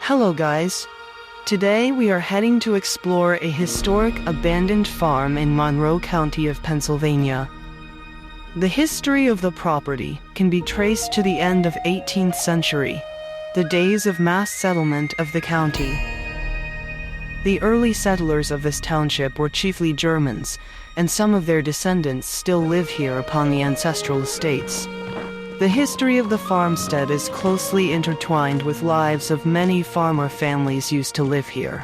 Hello guys. Today we are heading to explore a historic abandoned farm in Monroe County of Pennsylvania. The history of the property can be traced to the end of 18th century, the days of mass settlement of the county. The early settlers of this township were chiefly Germans, and some of their descendants still live here upon the ancestral estates. The history of the farmstead is closely intertwined with lives of many farmer families used to live here.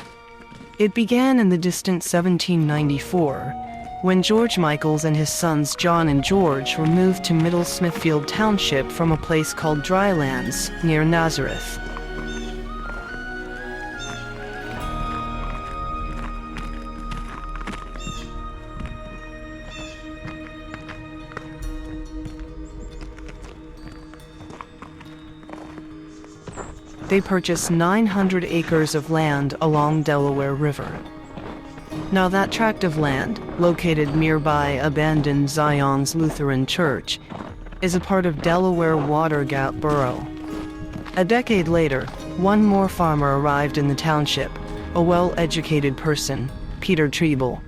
It began in the distant 1794, when George Michaels and his sons John and George were moved to Middle Smithfield Township from a place called Drylands, near Nazareth. They purchased 900 acres of land along Delaware River. Now that tract of land, located nearby abandoned Zion's Lutheran Church, is a part of Delaware Water Gap borough. A decade later, one more farmer arrived in the township, a well-educated person, Peter Treble.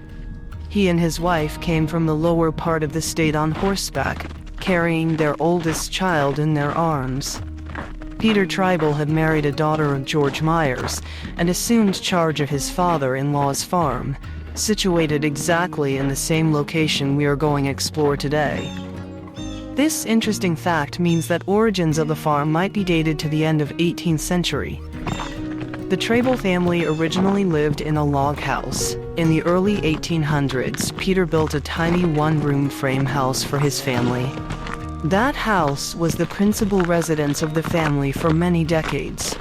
He and his wife came from the lower part of the state on horseback, carrying their oldest child in their arms. Peter Treble had married a daughter of George Myers and assumed charge of his father-in-law's farm, situated exactly in the same location we are going to explore today. This interesting fact means that origins of the farm might be dated to the end of 18th century. The Treble family originally lived in a log house. In the early 1800s, Peter built a tiny one-room frame house for his family. That house was the principal residence of the family for many decades.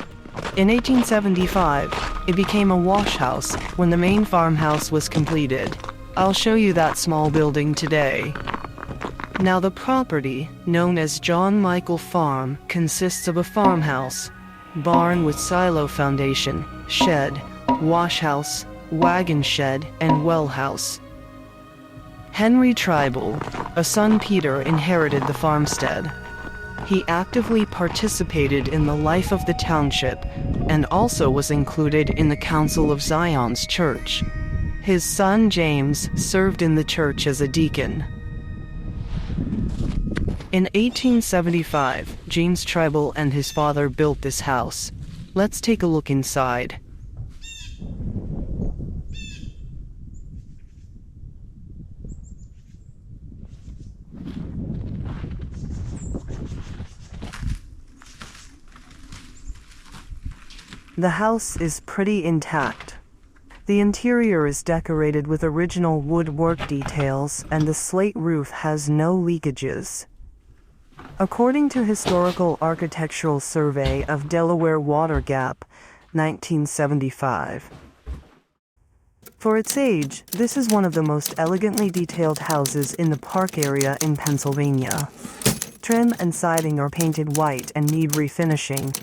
In 1875, it became a wash house when the main farmhouse was completed. I'll show you that small building today. Now the property, known as John Michael Farm, consists of a farmhouse, barn with silo foundation, shed, wash house, wagon shed, and well house. Henry Treble, a son Peter, inherited the farmstead. He actively participated in the life of the township and also was included in the Council of Zion's church. His son James served in the church as a deacon. In 1875, James Treble and his father built this house. Let's take a look inside. The house is pretty intact. The interior is decorated with original woodwork details, and the slate roof has no leakages. According to Historical Architectural Survey of Delaware Water Gap, 1975. For its age, this is one of the most elegantly detailed houses in the park area in Pennsylvania. Trim and siding are painted white and need refinishing,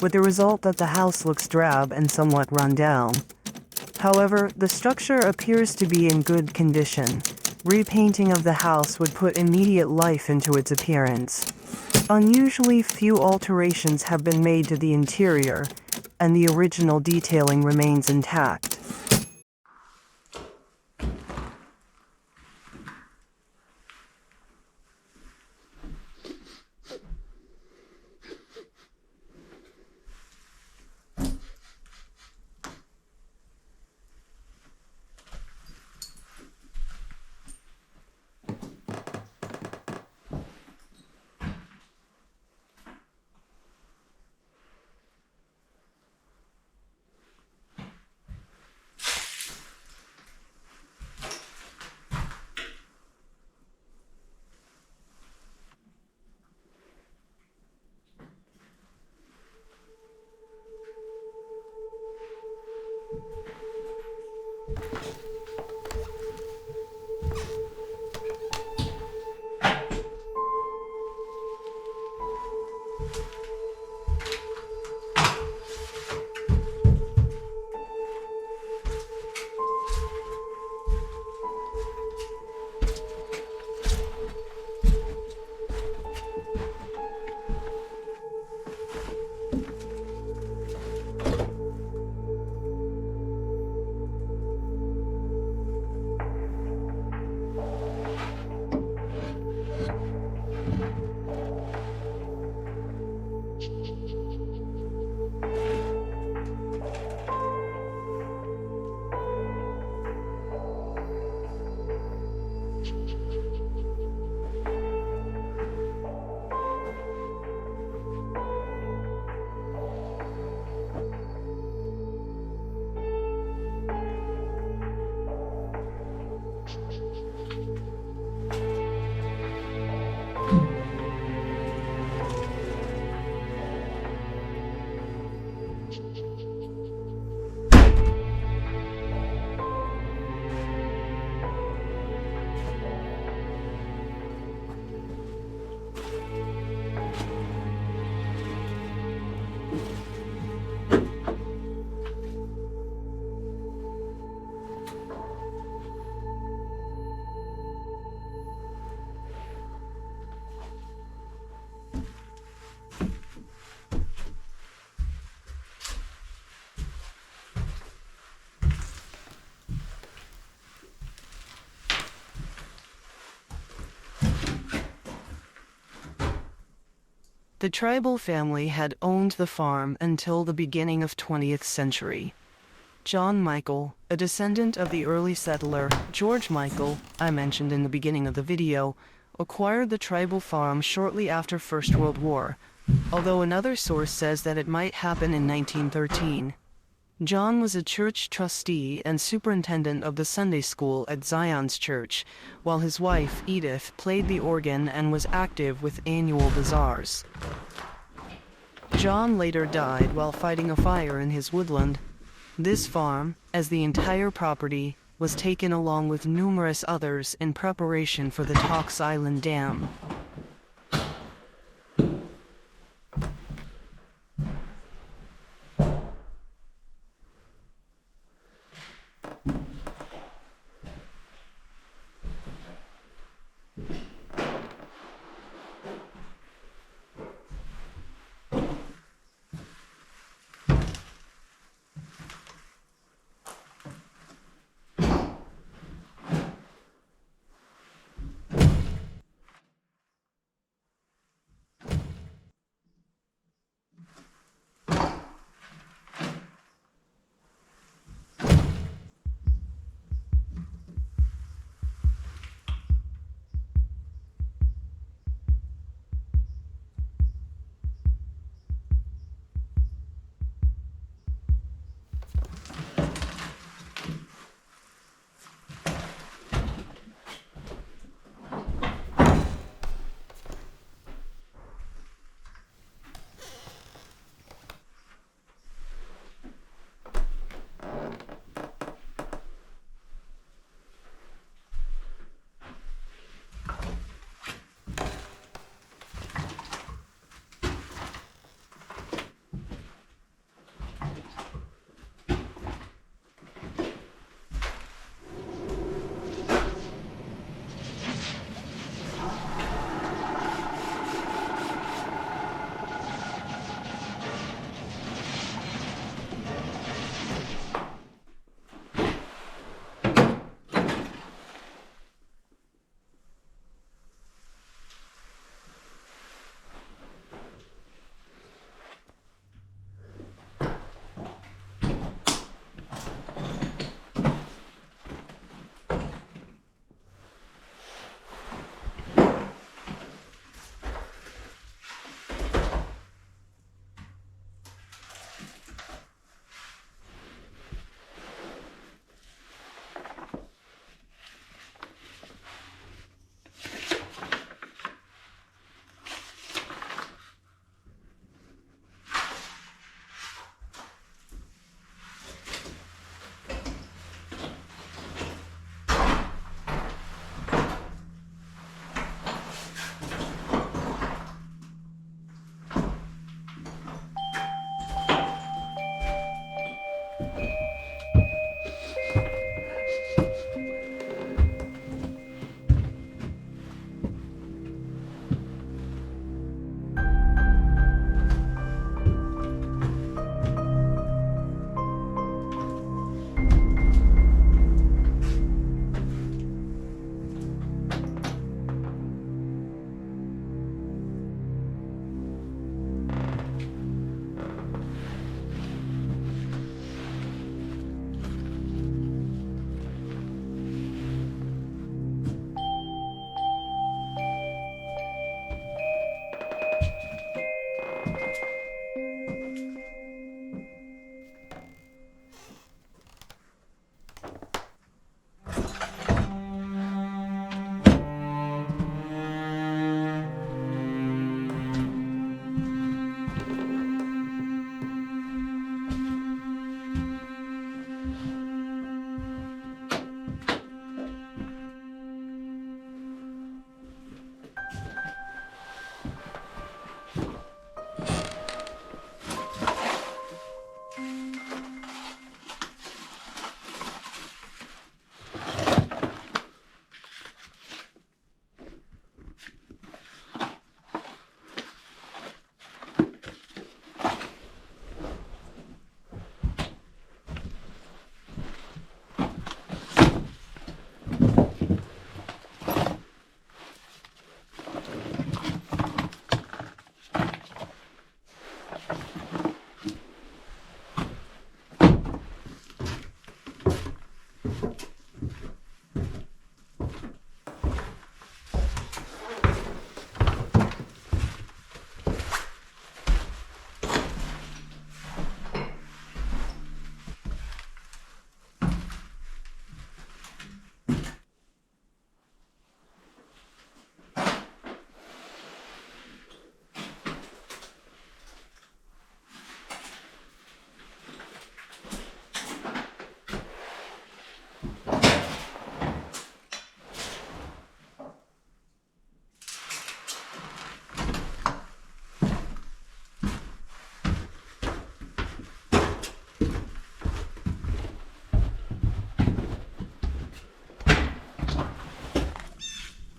with the result that the house looks drab and somewhat run down. However, the structure appears to be in good condition. Repainting of the house would put immediate life into its appearance. Unusually few alterations have been made to the interior, and the original detailing remains intact. The tribal family had owned the farm until the beginning of 20th century. John Michael, a descendant of the early settler George Michael, I mentioned in the beginning of the video, acquired the tribal farm shortly after First World War, although another source says that it might happen in 1913. John was a church trustee and superintendent of the Sunday school at Zion's Church, while his wife, Edith, played the organ and was active with annual bazaars. John later died while fighting a fire in his woodland. This farm, as the entire property, was taken along with numerous others in preparation for the Tox Island Dam.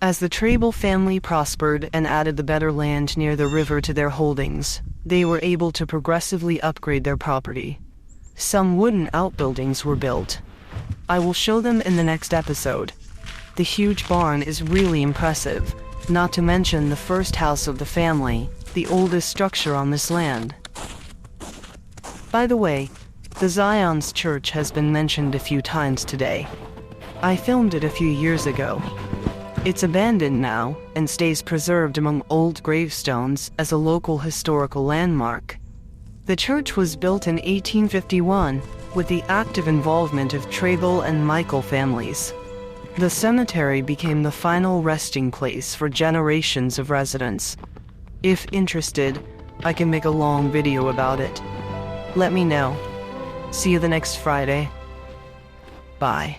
As the Trable family prospered and added the better land near the river to their holdings, they were able to progressively upgrade their property. Some wooden outbuildings were built. I will show them in the next episode. The huge barn is really impressive, not to mention the first house of the family, the oldest structure on this land. By the way, the Zion's Church has been mentioned a few times today. I filmed it a few years ago. It's abandoned now and stays preserved among old gravestones as a local historical landmark. The church was built in 1851 with the active involvement of Trable and Michael families. The cemetery became the final resting place for generations of residents. If interested, I can make a long video about it. Let me know. See you the next Friday. Bye.